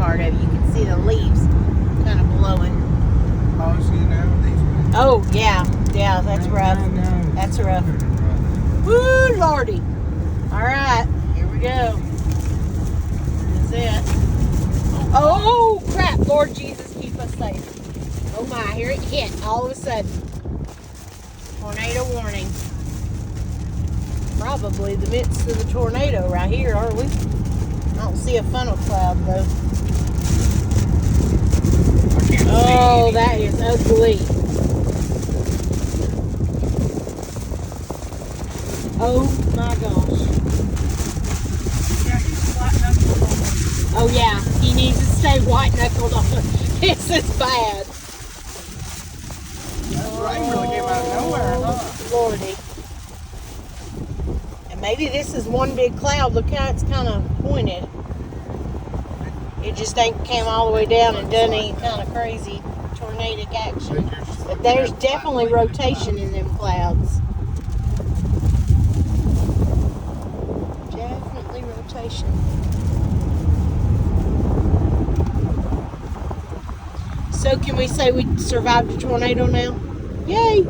part of it. You can see the leaves kind of blowing. Oh, see now these ones. Oh, yeah. Yeah, that's rough. That's rough. Woo, Lordy. All right, here we go. This is it. Oh, crap. Lord Jesus, keep us safe. Oh, my. Here it hit all of a sudden. Tornado warning. Probably the midst of the tornado right here, are we? I don't see a funnel cloud, though. Oh, that is ugly. Oh my gosh. Oh yeah, he needs to stay white knuckled on it. This is bad. That rain really came out of nowhere, huh? Lordy. And maybe this is one big cloud. Look how it's kind of pointed. It just ain't came all the way down and done any kind of crazy tornadic action. But there's definitely rotation in them clouds. Definitely rotation. So can we say we survived a tornado now? Yay!